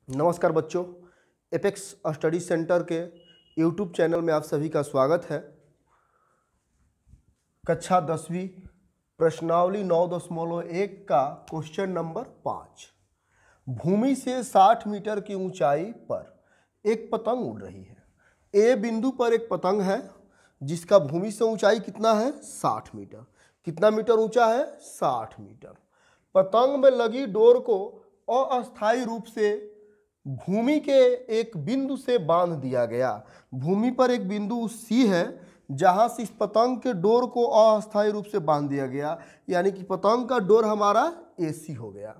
नमस्कार बच्चों, apex study centre के यूट्यूब चैनल में आप सभी का स्वागत है। कक्षा 10वीं प्रश्नावली 9.1 का क्वेश्चन नंबर 5। भूमि से 60 मीटर की ऊंचाई पर एक पतंग उड़ रही है। ए बिंदु पर एक पतंग है जिसका भूमि से ऊंचाई कितना है? 60 मीटर। कितना मीटर ऊंचा है? 60 मीटर। पतंग में लगी डोर को अस्थायी रूप से भूमि के एक बिंदु से बांध दिया गया। भूमि पर एक बिंदु सी है जहां से इस पतंग के डोर को अस्थायी रूप से बांध दिया गया, यानी कि पतंग का डोर हमारा एसी हो गया।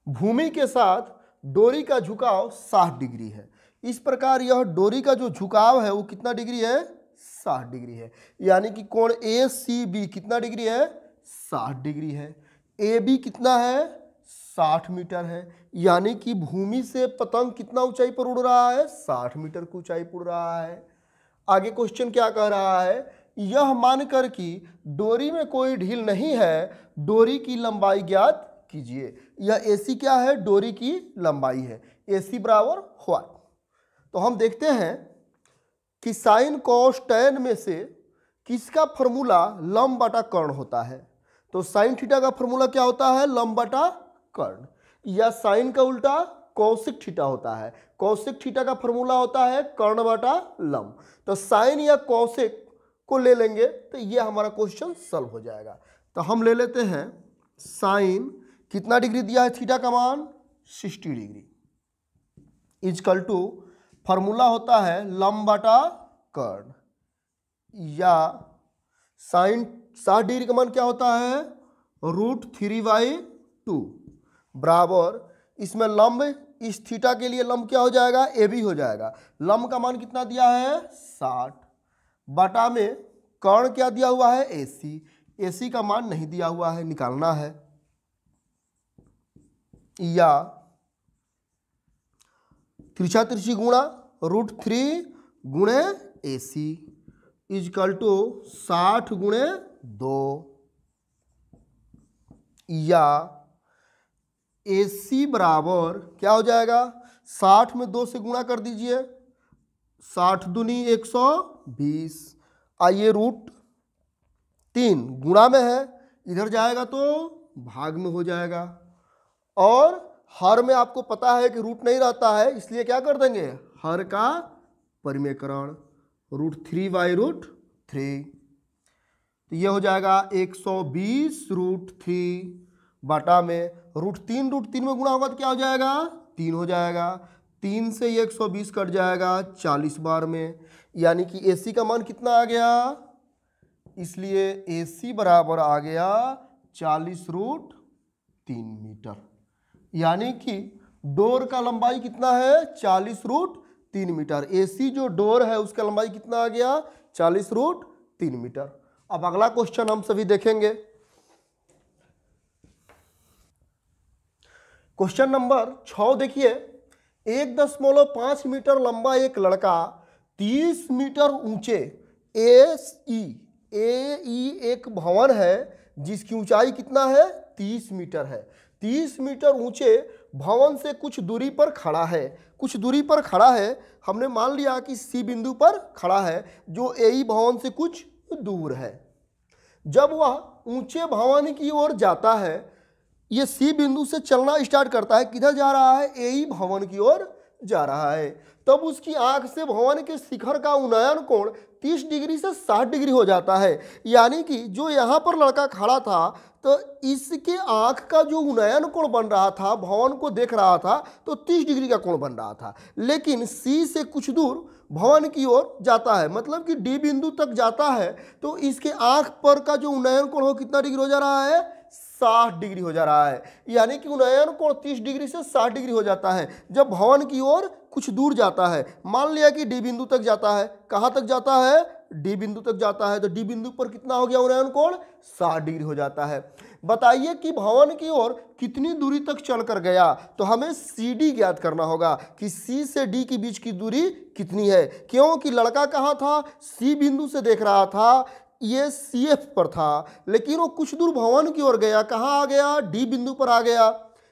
भूमि के साथ डोरी का झुकाव 60 डिग्री है। इस प्रकार यह डोरी का जो झुकाव है वो कितना डिग्री है? 60 डिग्री है, यानी कि कोण ए सी बी कितना डिग्री है? 60 डिग्री है। ए बी कितना है? 60 मीटर है, यानी कि भूमि से पतंग कितना ऊंचाई पर उड़ रहा है? 60 मीटर की ऊंचाई पर उड़ रहा है। आगे क्वेश्चन क्या कह रहा है? यह मानकर कि डोरी में कोई ढील नहीं है, डोरी की लंबाई ज्ञात कीजिए। यह एसी क्या है? डोरी की लंबाई है। एसी बराबर व्हाट? तो हम देखते हैं कि साइन कॉस टैन में से किसका फॉर्मूला लंब बटा कर्ण होता है? तो साइन थीटा का फॉर्मूला क्या होता है? लंब बटा कर्ण। या साइन का उल्टा कौशिक थीटा होता है। कौशिक थीटा का फॉर्मूला होता है कर्ण बटा लंब। तो साइन या कौशिक को ले लेंगे तो ये हमारा क्वेश्चन सॉल्व हो जाएगा। तो हम ले लेते हैं साइन कितना डिग्री दिया है? थीटा का मान 60 डिग्री इजकल टू फॉर्मूला होता है लंब बटा कर्ण। या साइन 60 डिग्री का मान क्या होता है? √3/2 बराबर इसमें लंब, इस थीटा के लिए लंब क्या हो जाएगा? ए बी हो जाएगा। लंब का मान कितना दिया है? 60 बटा में कर्ण क्या दिया हुआ है? एसी। एसी का मान नहीं दिया हुआ है, निकालना है। या तिरछा तिरछी गुणा √3 गुणे एसी इजकल टू 60 गुणे 2। या AC बराबर क्या हो जाएगा? 60 में 2 से गुणा कर दीजिए, 60 दूनी 120। आइए √3 गुणा में है, इधर जाएगा तो भाग में हो जाएगा। और हर में आपको पता है कि रूट नहीं रहता है, इसलिए क्या कर देंगे? हर का परिमेयकरण √3/√3। तो ये हो जाएगा 120 √3 बटा में √3 में गुणा होगा तो क्या हो जाएगा? 3 हो जाएगा। 3 से ये 120 कट जाएगा 40 बार में, यानी कि AC का मान कितना आ गया? इसलिए AC बराबर आ गया 40 √3 मीटर। यानी कि डोर का लंबाई कितना है? 40 √3 मीटर। AC जो डोर है उसका लंबाई कितना आ गया? 40 √3 मीटर। अब अगला क्वेश्चन हम सभी देखेंगे। क्वेश्चन नंबर 6 देखिए। 1.5 मीटर लंबा एक लड़का 30 मीटर ऊंचे AE एक भवन है जिसकी ऊंचाई कितना है? 30 मीटर है। 30 मीटर ऊंचे भवन से कुछ दूरी पर खड़ा है। कुछ दूरी पर खड़ा है, हमने मान लिया कि C बिंदु पर खड़ा है जो AE भवन से कुछ दूर है। जब वह ऊंचे भवन की ओर जाता है, ये C बिंदु से चलना स्टार्ट करता है। किधर जा रहा है? AE भवन की ओर जा रहा है। तब उसकी आंख से भवन के शिखर का उन्नयन कोण 30 डिग्री से 60 डिग्री हो जाता है। यानी कि जो यहाँ पर लड़का खड़ा था तो इसके आंख का जो उन्नयन कोण बन रहा था, भवन को देख रहा था, तो 30 डिग्री का कोण बन रहा था। लेकिन C से कुछ दूर भवन की ओर जाता है, मतलब कि D बिंदु तक जाता है, तो इसके आंख पर का जो उन्नयन कोण हो कितना डिग्री हो जा रहा है? 60 डिग्री हो जा रहा है। यानी कि उन्नयन कोण 30 डिग्री से 60 डिग्री हो जाता है जब भवन की ओर कुछ दूर जाता है। मान लिया कि D बिंदु तक जाता है। कहां तक जाता है? D बिंदु तक जाता है। तो D बिंदु पर कितना हो गया उन्नयन कोण? 60 डिग्री हो जाता है। बताइए कि भवन की ओर कितनी दूरी तक चलकर गया? तो हमें CD ज्ञात करना होगा कि C से D के बीच की दूरी कितनी है। क्योंकि लड़का कहां था? C बिंदु से देख रहा था, ये CF पर था, लेकिन वो कुछ दूर भवन की ओर गया। कहाँ आ गया? D बिंदु पर आ गया।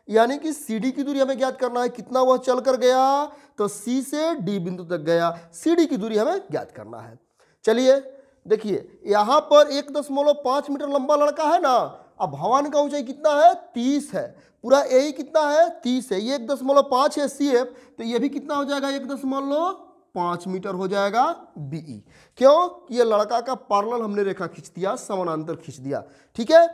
यानी कि CD की दूरी हमें ज्ञात करना है, कितना वह चल कर गया, तो C से D बिंदु तक गया, CD की दूरी हमें ज्ञात करना है। चलिए देखिए यहाँ पर 1.5 मीटर लंबा लड़का है ना, अब भवन का ऊंचाई कितना है, 30 है, पूरा ए कितना है, 30 है, ये 1.5 है CF, तो ये भी कितना हो जाएगा, 1.5 मीटर हो जाएगा BE। क्यों, ये लड़का का पैरेलल हमने रेखा खींच दिया, समानांतर खींच दिया। ठीक है,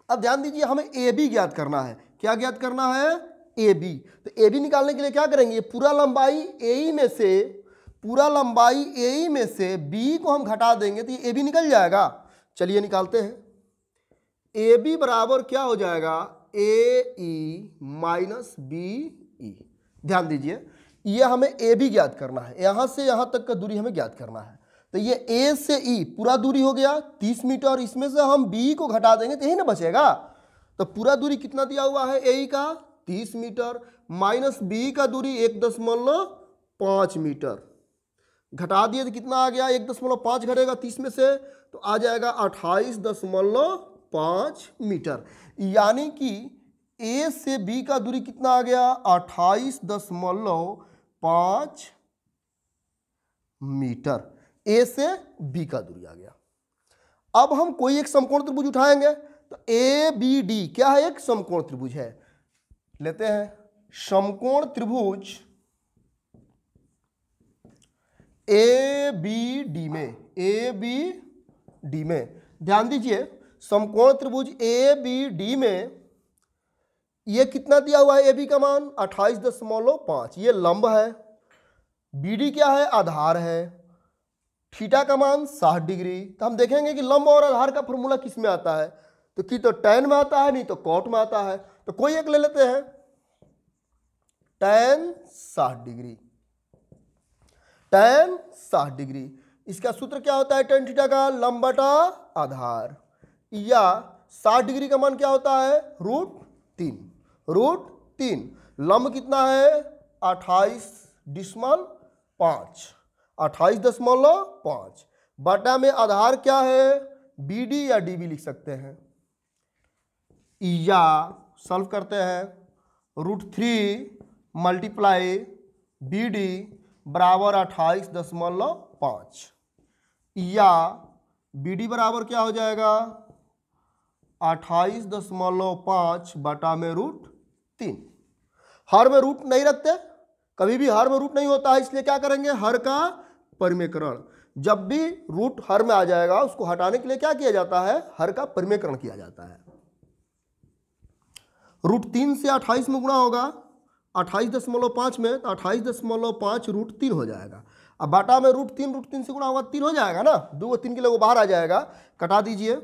अब ध्यान दीजिए हमें AB ज्ञात करना है। क्या ज्ञात करना है, AB। तो AB निकालने के लिए क्या करेंगे, पूरा लंबाई AE में से B को हम घटा देंगे तो ये AB निकल जाएगा। चलिए निकालते हैं। AB बराबर क्या हो जाएगा, AE माइनस BE। ध्यान दीजिए ये हमें AB ज्ञात करना है, यहां से यहां तक का दूरी हमें ज्ञात करना है। तो ये A से E पूरा दूरी हो गया 30 मीटर, इसमें से हम B को घटा देंगे तो यही ना बचेगा। तो पूरा दूरी कितना दिया हुआ है AE का, 30 मीटर, माइनस B का दूरी 1.5 मीटर, घटा दिए तो कितना आ गया, 1.5 घटेगा 30 में से तो आ जाएगा 28.5 मीटर। यानी कि A से B का दूरी कितना आ गया, 28.5 मीटर, A से B का दूरी आ गया। अब हम कोई एक समकोण त्रिभुज उठाएंगे, तो ABD क्या है, एक समकोण त्रिभुज है। लेते हैं समकोण त्रिभुज ABD में ध्यान दीजिए, समकोण त्रिभुज ABD में ये कितना दिया हुआ है, AB का मान 28.5, ये लंब है, BD क्या है, आधार है, थीटा का मान 60 डिग्री। तो हम देखेंगे कि लंब और आधार का फॉर्मूला किस में आता है, तो कि तो tan में आता है, नहीं तो cot में आता है। तो कोई एक ले लेते हैं, tan 60 डिग्री, tan 60 डिग्री। इसका सूत्र क्या होता है, tan थीटा का लंब बटा आधार, या 60 डिग्री का मान क्या होता है, √3। लंब कितना है, 28.5 बटा में आधार क्या है, BD या DB लिख सकते हैं, या सॉल्व करते हैं, √3 मल्टीप्लाई BD बराबर 28.5, या BD बराबर क्या हो जाएगा, 28.5 बटा में √3। हर में रूट नहीं रखते, कभी भी हर में रूट नहीं होता है, इसलिए क्या करेंगे, हर का परिमेयकरण। जब भी रूट हर में आ जाएगा उसको हटाने के लिए क्या किया जाता है, हर का परिमेयकरण किया जाता है। √3 से 28 में गुणा होगा, 28.5 में, तो 28.5 √3 हो जाएगा। अब बाटा में √3 से गुणा होगा 3 हो जाएगा ना, 2 3 के लिए वो बाहर आ जाएगा, कटा दीजिए,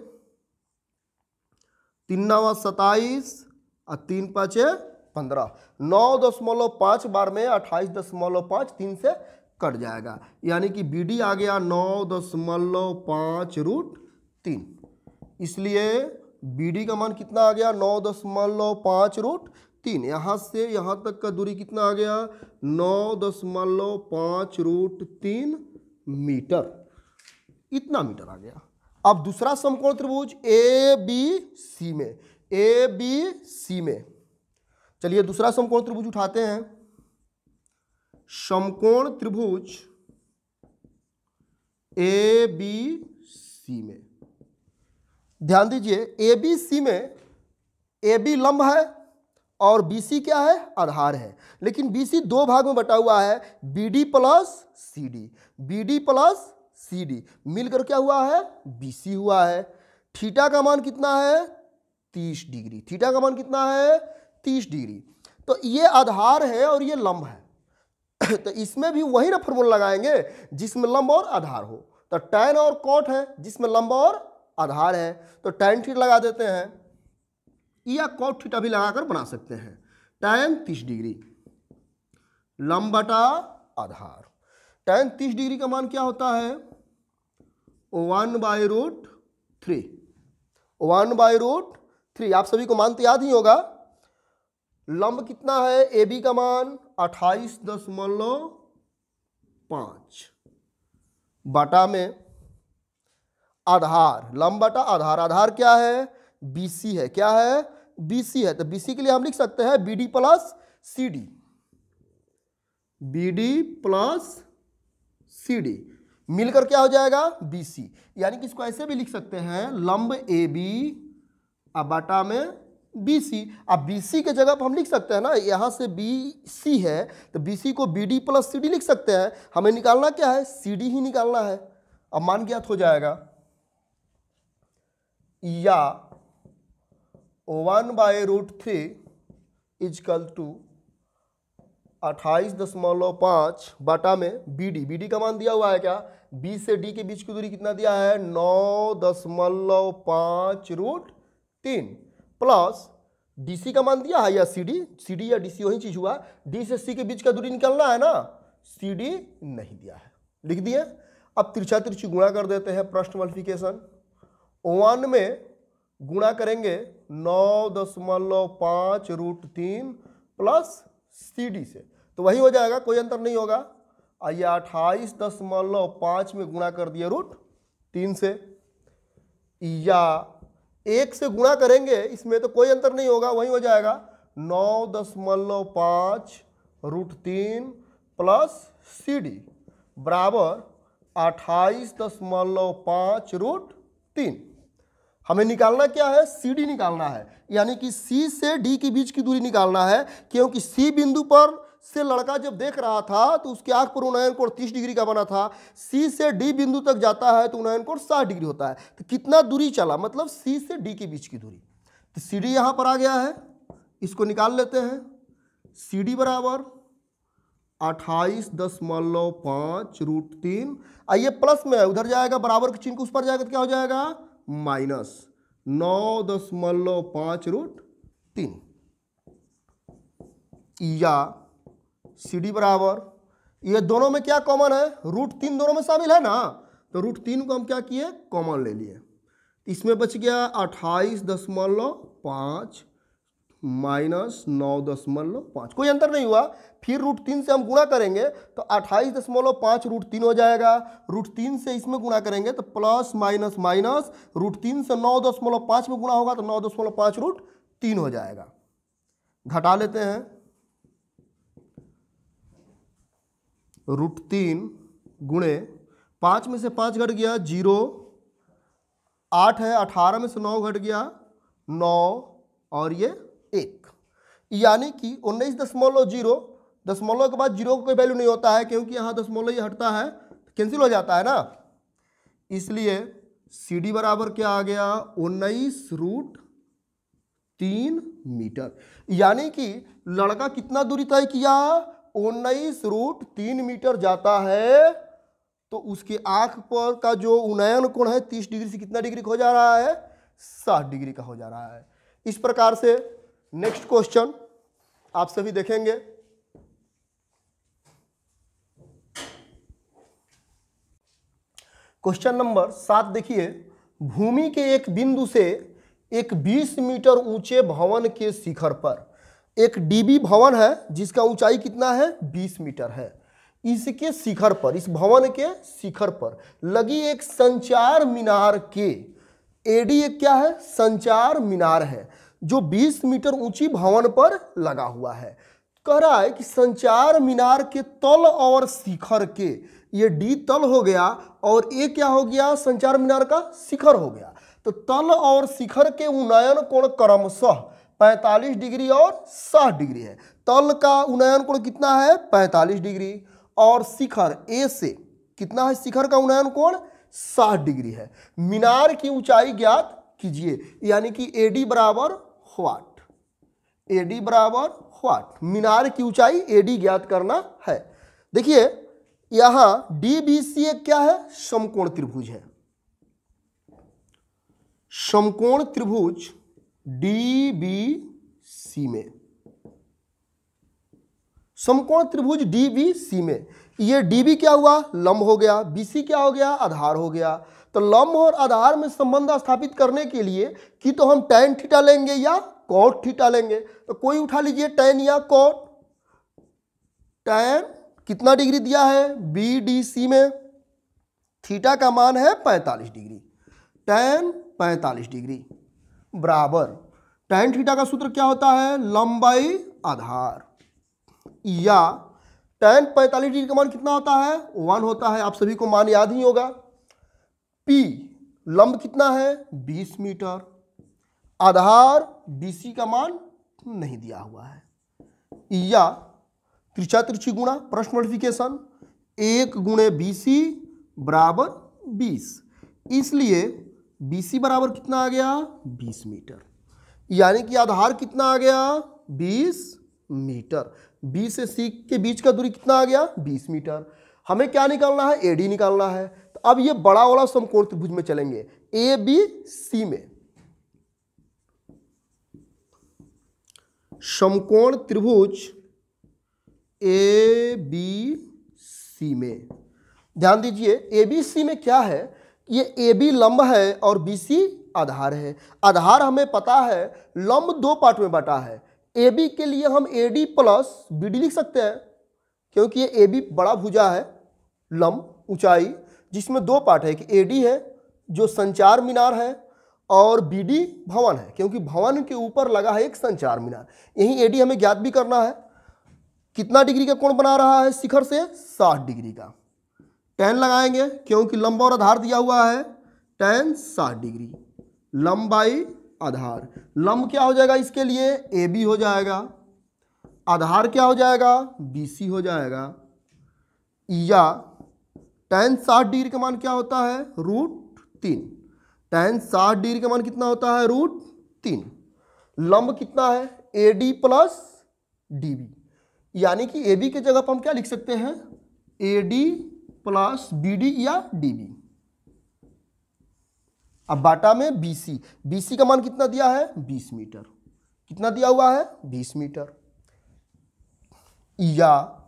3 9 27 और 3 5 15, 9.5 बार में 28.5 3 से कट जाएगा, यानी कि BD आ गया 9.5 √3। इसलिए BD का मान कितना आ गया, 9.5 √3। यहाँ से यहाँ तक का दूरी कितना आ गया, 9.5 √3 मीटर, इतना मीटर आ गया। अब दूसरा समकोण त्रिभुज ABC में चलिए दूसरा समकोण त्रिभुज उठाते हैं, समकोण त्रिभुज ABC में ध्यान दीजिए, ABC में AB लंब है और BC क्या है, आधार है, लेकिन BC दो भाग में बटा हुआ है, BD प्लस CD मिलकर क्या हुआ है, BC हुआ है। थीटा का मान कितना है, 30 डिग्री, थीटा का मान कितना है, 30 डिग्री। तो ये आधार है और ये लंब है, तो इसमें भी वही ना फॉर्मूला लगाएंगे जिसमें लंब और आधार हो। तो tan और cot है जिसमें लंब और आधार है, तो tan थीटा लगा देते हैं, या cot थीटा भी लगाकर बना सकते हैं। tan 30 डिग्री लंब बटा आधार, tan 30 डिग्री का मान क्या होता है, 1/√3। 1/√3 आप सभी को मान तो याद ही होगा। लंब कितना है, AB का मान 28.5 बटा में आधार, लंब बटा आधार, आधार क्या है, BC है, क्या है BC है, तो BC के लिए हम लिख सकते हैं BD plus CD, BD plus CD मिलकर क्या हो जाएगा BC। यानी कि इसको ऐसे भी लिख सकते हैं लंब AB बटा में BC। अब BC के जगह पर हम लिख सकते हैं ना, यहाँ से BC है तो BC को BD प्लस CD लिख सकते हैं। हमें निकालना क्या है, CD ही निकालना है। अब मान ज्ञात हो जाएगा, या 1/√3 इजकल टू 28.5 बटा में BD का मान दिया हुआ है क्या, B से D के बीच की दूरी कितना दिया है 9.5√3 प्लस DC का मान दिया है या CD या DC वही चीज हुआ, D से C के बीच का दूरी निकालना है ना, CD नहीं दिया है, लिख दिए। अब तिरछा तिरछी गुणा कर देते हैं, प्रश्न मल्टीप्लिकेशन 1 में गुणा करेंगे 9.5√3 प्लस CD से, तो वही हो जाएगा, कोई अंतर नहीं होगा। आइए 28.5 में गुणा कर दिया √3 से, या 1 से गुणा करेंगे इसमें तो कोई अंतर नहीं होगा, वही हो जाएगा 9.5√3 प्लस CD बराबर 28.5√3। हमें निकालना क्या है, CD निकालना है, यानी कि C से D के बीच की दूरी निकालना है, क्योंकि C बिंदु पर से लड़का जब देख रहा था तो उसके आंख पर उन्नयन कोण 30 डिग्री का बना था। C से D बिंदु तक जाता है तो उन्नयन कोण 60 डिग्री होता है। तो कितना दूरी चला, मतलब C से D के बीच की दूरी, तो CD यहाँ पर आ गया है, इसको निकाल लेते हैं। CD बराबर 28.5√3, आइए प्लस में है, उधर जाएगा बराबर के चिन्ह उस पर जाएगा तो क्या हो जाएगा माइनस 9.5√3, या CD बराबर, ये दोनों में क्या कॉमन है, √3 दोनों में शामिल है ना, तो √3 को हम क्या किए कॉमन ले लिए, इसमें बच गया 28.5 माइनस 9.5, कोई अंतर नहीं हुआ। फिर √3 से हम गुणा करेंगे तो 28.5 √3 हो जाएगा, √3 से इसमें गुणा करेंगे तो प्लस माइनस माइनस, √3 से 9.5 में गुणा होगा तो 9.5 √3 हो जाएगा। घटा लेते हैं, √3 गुणे 5 में से 5 घट गया 0, 8 है, 18 में से 9 घट गया 9 और ये 1, यानी कि 19.0, दशमलव के बाद 0 का कोई वैल्यू नहीं होता है, क्योंकि यहाँ दशमलव ये हटता है कैंसिल हो जाता है ना, इसलिए CD बराबर क्या आ गया 19√3 मीटर। यानी कि लड़का कितना दूरी तय किया 19√3 मीटर जाता है, तो उसके आंख पर का जो उन्नयन कोण है 30 डिग्री से कितना डिग्री का हो जा रहा है 60 डिग्री का हो जा रहा है। इस प्रकार से नेक्स्ट क्वेश्चन आप सभी देखेंगे। क्वेश्चन नंबर 7 देखिए, भूमि के एक बिंदु से एक 20 मीटर ऊंचे भवन के शिखर पर एक DB भवन है जिसका ऊंचाई कितना है 20 मीटर है। इसके शिखर पर, इस भवन के शिखर पर लगी एक संचार मीनार के AD एक क्या है संचार मीनार है जो 20 मीटर ऊंची भवन पर लगा हुआ है। कह रहा है कि संचार मीनार के तल और शिखर के, ये D तल हो गया और ये क्या हो गया संचार मीनार का शिखर हो गया, तो तल और शिखर के उन्नयन कोण क्रमशः 45 डिग्री और 60 डिग्री है। तल का उन्नयन कोण कितना है 45 डिग्री और शिखर A से कितना है, शिखर का उन्नयन कोण 60 डिग्री है। मीनार की ऊंचाई ज्ञात कीजिए, यानी कि AD बराबर व्हाट, AD बराबर व्हाट, मीनार की ऊंचाई AD ज्ञात करना है। देखिए यहां DBC एक क्या है समकोण त्रिभुज है, समकोण त्रिभुज DBC में, समकोण त्रिभुज DBC में ये DB क्या हुआ लंब हो गया, BC क्या हो गया आधार हो गया। तो लंब और आधार में संबंध स्थापित करने के लिए कि तो हम tan थीटा लेंगे या cot थीटा लेंगे, तो कोई उठा लीजिए tan या cot। tan कितना डिग्री दिया है BDC में, थीटा का मान है 45 डिग्री, tan 45 डिग्री बराबर tan थीटा का सूत्र क्या होता है, लंबाई आधार, या tan 45 डिग्री का मान कितना होता है, 1 होता है। आप सभी को मान याद ही होगा। P लंब कितना है, 20 मीटर। आधार BC का मान नहीं दिया हुआ है। या त्रिज्या तिरछी गुणा, प्रश्न मल्टीप्लिकेशन, 1 गुणे BC बराबर 20, इसलिए BC बराबर कितना आ गया, 20 मीटर। यानी कि आधार कितना आ गया, 20 मीटर। B से C के बीच का दूरी कितना आ गया, 20 मीटर। हमें क्या निकालना है, AD निकालना है। तो अब ये बड़ा वाला समकोण त्रिभुज में चलेंगे, ABC में। समकोण त्रिभुज ABC में ध्यान दीजिए, ABC में क्या है, ये AB लंब है और BC आधार है। आधार हमें पता है लंब 2 पार्ट में बटा है। AB के लिए हम AD प्लस BD लिख सकते हैं, क्योंकि ये AB बड़ा भुजा है, लंब ऊंचाई, जिसमें 2 पार्ट है कि AD है जो संचार मीनार है और BD भवन है, क्योंकि भवन के ऊपर लगा है एक संचार मीनार। यही AD हमें ज्ञात भी करना है। कितना डिग्री का कोण बना रहा है शिखर से, 60 डिग्री का। tan लगाएंगे क्योंकि लंब और आधार दिया हुआ है, tan 60 डिग्री, लंबाई आधार। लंब क्या हो जाएगा इसके लिए, AB हो जाएगा। आधार क्या हो जाएगा, BC हो जाएगा। या tan 60 डिग्री का मान क्या होता है, √3। tan 60 डिग्री का मान कितना होता है, √3। लंब कितना है, AD प्लस DB, यानी कि AB की जगह पर हम क्या लिख सकते हैं, AD प्लस BD या DB। अब बाटा में BC का मान कितना दिया है, 20 मीटर। कितना दिया हुआ है, 20 मीटर। या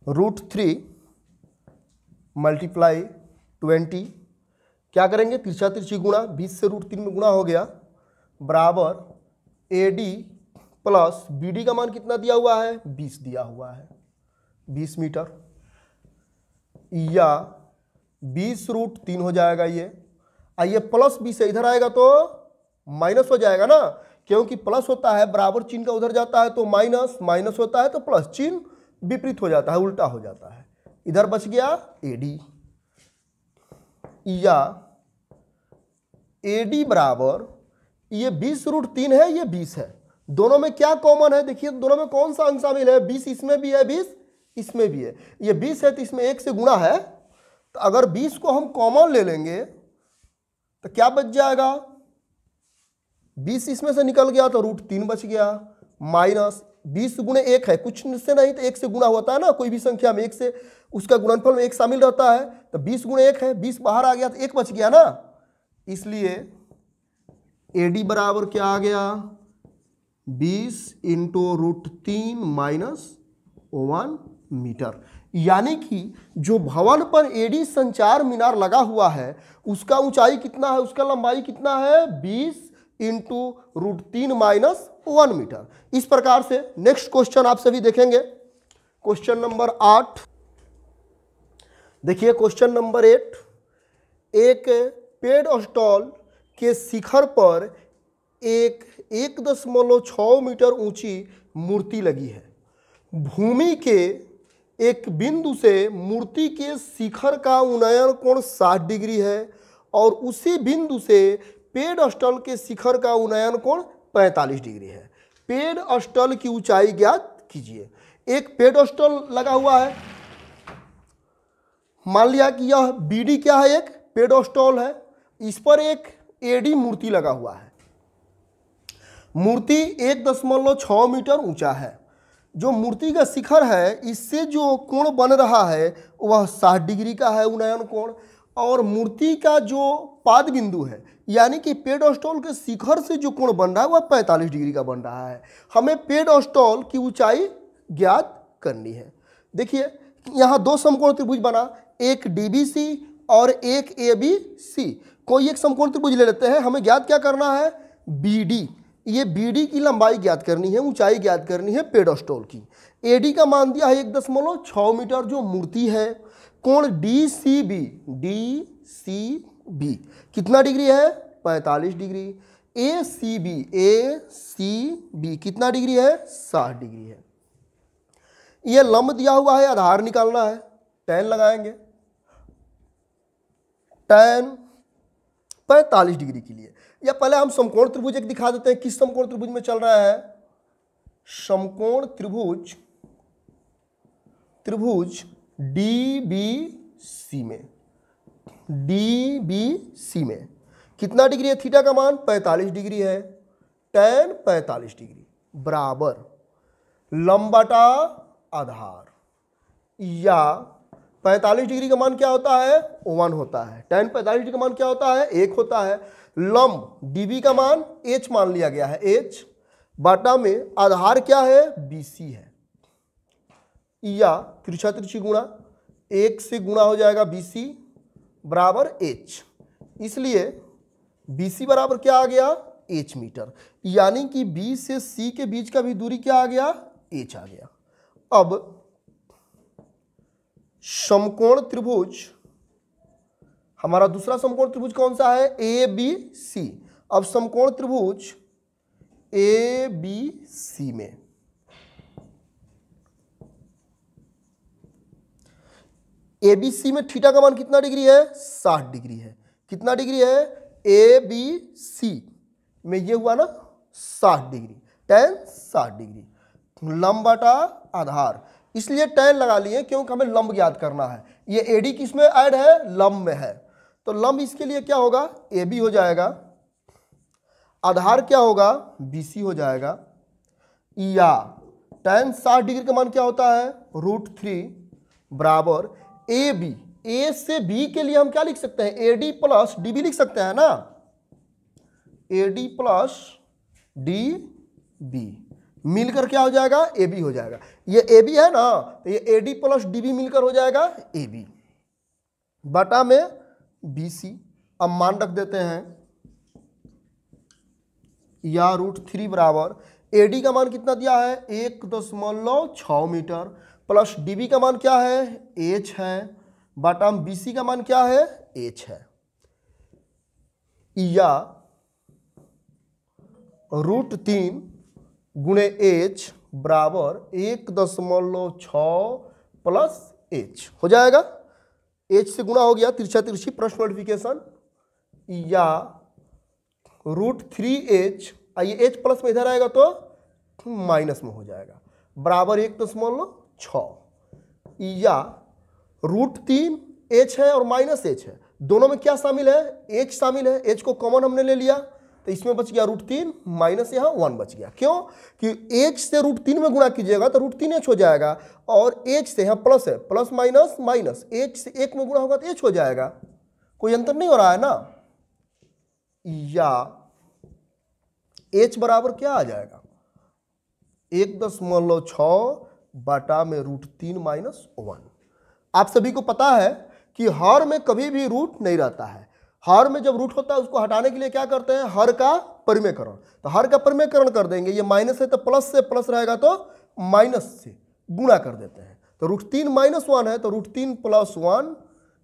√3 मल्टीप्लाई 20, क्या करेंगे, तिरछा तिरछी गुणा, 20 से √3 में गुणा हो गया, बराबर AD प्लस BD का मान कितना दिया हुआ है, 20 दिया हुआ है, 20 मीटर। या 20√3 हो जाएगा ये। आइए प्लस 20 से इधर आएगा तो माइनस हो जाएगा ना, क्योंकि प्लस होता है बराबर चिन्ह का उधर जाता है तो माइनस, माइनस होता है तो प्लस, चिन्ह विपरीत हो जाता है, उल्टा हो जाता है। इधर बच गया AD। या AD बराबर, ये 20√3 है, ये 20 है। दोनों में क्या कॉमन है, देखिए दोनों में कौन सा अंक शामिल है, 20 इसमें भी है, 20 इसमें भी है। ये 20 है तो इसमें 1 से गुणा है, तो अगर 20 को हम कॉमन ले लेंगे तो क्या बच जाएगा, 20 इसमें से निकल गया तो √3 बच गया, माइनस 20 गुणे 1 है, कुछ से नहीं तो 1 से गुणा होता है ना, कोई भी संख्या में 1 से उसका गुणनफल में 1 शामिल रहता है, तो 20 गुणे 1 है, 20 बाहर आ गया तो 1 बच गया ना। इसलिए AD बराबर क्या आ गया, 20 × √3 माइनस 1 मीटर। यानी कि जो भवन पर AD संचार मीनार लगा हुआ है उसका ऊंचाई कितना है, उसका लंबाई कितना है, 20 × √3 माइनस 1 मीटर। इस प्रकार से नेक्स्ट क्वेश्चन आप सभी देखेंगे, क्वेश्चन नंबर 8। देखिए क्वेश्चन नंबर 8, एक पेडस्टॉल के शिखर पर एक 1.6 मीटर ऊंची मूर्ति लगी है। भूमि के एक बिंदु से मूर्ति के शिखर का उन्नयन कोण 60 डिग्री है और उसी बिंदु से पेडस्टल के शिखर का उन्नयन कोण 45 डिग्री है। पेडस्टल की ऊंचाई ज्ञात कीजिए। एक पेडस्टल लगा हुआ है, मान लिया कि यह BD क्या है, एक पेडस्टल है, इस पर एक AD मूर्ति लगा हुआ है। मूर्ति 1.6 मीटर ऊंचा है। जो मूर्ति का शिखर है इससे जो कोण बन रहा है वह 60 डिग्री का है उन्नयन कोण, और मूर्ति का जो पाद बिंदु है यानी कि पेडस्टॉल के शिखर से जो कोण बन रहा है वह 45 डिग्री का बन रहा है। हमें पेडस्टॉल की ऊंचाई ज्ञात करनी है। देखिए यहाँ 2 समकोण त्रिभुज बना, एक DBC और एक ABC। कोई एक समकोण त्रिभुज ले लेते हैं, हमें ज्ञात क्या करना है, BD। ये BD की लंबाई ज्ञात करनी है, ऊंचाई ज्ञात करनी है पेडस्टॉल की। AD का मान दिया है 1.6 मीटर जो मूर्ति है। कोण DCB कितना डिग्री है, 45 डिग्री। ए सी बी कितना डिग्री है? 60 डिग्री है। ये लंब दिया हुआ है, आधार निकालना है, tan लगाएंगे। tan 45 डिग्री के लिए, या पहले हम समकोण त्रिभुज एक दिखा देते हैं। किस समकोण त्रिभुज में चल रहा है? समकोण त्रिभुज DBC में। DBC में कितना डिग्री है? थीटा का मान 45 डिग्री है। tan 45 डिग्री बराबर लंब बटा आधार, या 45 डिग्री का मान क्या होता है? 1 होता है। tan 45 डिग्री का मान क्या होता है? 1 होता है। लंब DB का मान H मान लिया गया है, H बटा में आधार क्या है? BC है, या तिरछा तिरछी गुणा 1 से गुणा हो जाएगा BC बराबर H। इसलिए BC बराबर क्या आ गया? H मीटर, यानी कि B से C के बीच का भी दूरी क्या आ गया? H आ गया। अब समकोण त्रिभुज, हमारा दूसरा समकोण त्रिभुज कौन सा है? ABC। अब समकोण त्रिभुज ABC में ABC में थीटा का मान कितना डिग्री है? 60 डिग्री है। कितना डिग्री है? ABC में ये हुआ ना 60 डिग्री, tan 60 डिग्री। लंब बटा आधार, इसलिए tan लगा लिए क्योंकि हमें लंब ज्ञात करना है। ये AD किस में ऐड है? लंब में है। तो लंब इसके लिए क्या होगा? AB हो जाएगा, आधार क्या होगा? BC हो जाएगा, या tan 60 डिग्री का मान क्या होता है? √3 बराबर AB। A से B के लिए हम क्या लिख सकते हैं? AD प्लस DB लिख सकते हैं ना, AD प्लस DB मिलकर क्या हो जाएगा? AB हो जाएगा। ये AB है ना, तो ये AD प्लस DB मिलकर हो जाएगा AB बटा में BC। अब मान रख देते हैं, या √3 बराबर AD का मान कितना दिया है? 1.6 मीटर, प्लस DB का मान क्या है? H है, बटा में BC का मान क्या है? H है, या √3 गुणे H बराबर 1.6 प्लस H हो जाएगा। H से गुणा हो गया, तिरछा तिरछी प्रश्न नोटिफिकेशन, या √3H, आइए H प्लस में इधर आएगा तो माइनस में हो जाएगा, बराबर 1.6, या √3H है और माइनस H है, दोनों में क्या शामिल है? H शामिल है। H को कॉमन हमने ले लिया तो इसमें बच गया √3 माइनस यहाँ 1 बच गया। क्यों? कि H से √3 में गुणा कीजिएगा तो √3H हो जाएगा, और H से यहाँ प्लस है, प्लस माइनस माइनस, H से 1 में गुणा होगा तो H हो जाएगा। कोई अंतर नहीं हो रहा है ना, या H बराबर क्या आ जाएगा? 1.6 बटा में √3 माइनस 1। आप सभी को पता है कि हर में कभी भी रूट नहीं रहता है। हर में जब रूट होता है उसको हटाने के लिए क्या करते हैं? हर का परिमेयकरण। तो हर का परिमेयकरण कर देंगे, ये माइनस है तो प्लस से प्लस रहेगा तो माइनस से गुणा कर देते हैं। तो √3 माइनस 1 है तो √3 प्लस 1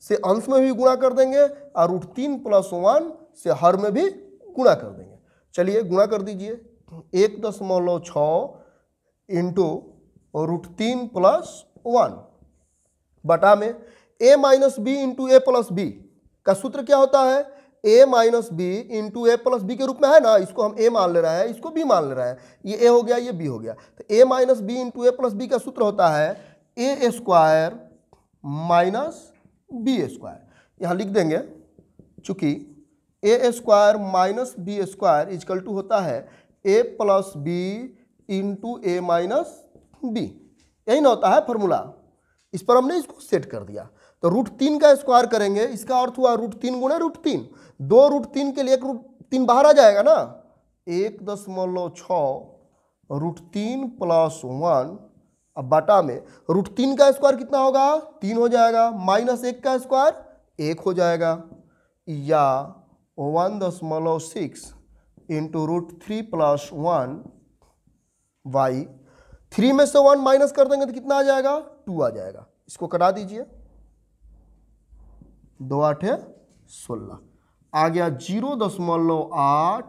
से अंश में भी गुणा कर देंगे, और √3 प्लस 1 से हर में भी गुणा कर देंगे। चलिए गुणा कर दीजिए, 1.6 इंटू √3 प्लस 1 बटा में a minus B into A plus B का सूत्र क्या होता है? a minus B into A plus B के रूप में है ना, इसको हम a मान ले रहे हैं, इसको b मान ले रहे हैं, ये a हो गया, ये b हो गया। तो a minus B into A plus B का सूत्र होता है a square minus B square. यहाँ लिख देंगे, चूंकि a square minus B square equal to होता है a plus B into A minus B, यही ना होता है फॉर्मूला। इस पर हमने इसको सेट कर दिया। तो √3 का स्क्वायर करेंगे, इसका अर्थ हुआ √3 गुणे √3, 2 √3 के लिए 1 √3 बाहर आ जाएगा ना, 1.6 √3 प्लस 1 अब बटा में √3 का स्क्वायर कितना होगा? 3 हो जाएगा, माइनस 1 का स्क्वायर 1 हो जाएगा, या 1.6 इंटू √3 प्लस 1 y। 3 में से 1 माइनस कर देंगे तो कितना आ जाएगा? 2 आ जाएगा। इसको कटा दीजिए, 2 8 16 आ गया 0.8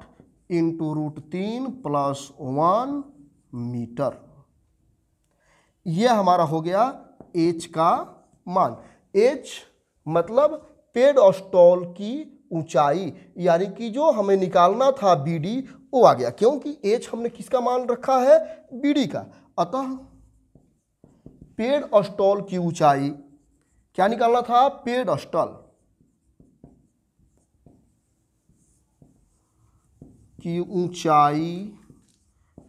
इंटू √3+1 मीटर। यह हमारा हो गया h का मान। h मतलब पेडस्टॉल की ऊंचाई, यानी कि जो हमें निकालना था BD वो आ गया, क्योंकि h हमने किसका मान रखा है, BD का। अतः पेडस्टॉल की ऊंचाई क्या निकालना था, पेडस्टॉल की ऊंचाई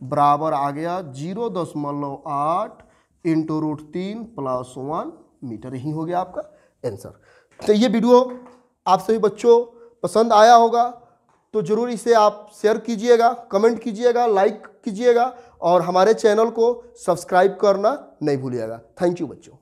बराबर आ गया 0.8 इंटू √3+1 मीटर। यही हो गया आपका आंसर। तो ये वीडियो आप सभी बच्चों पसंद आया होगा तो जरूर इसे आप शेयर कीजिएगा, कमेंट कीजिएगा, लाइक कीजिएगा और हमारे चैनल को सब्सक्राइब करना नहीं भूलिएगा। थैंक यू बच्चों।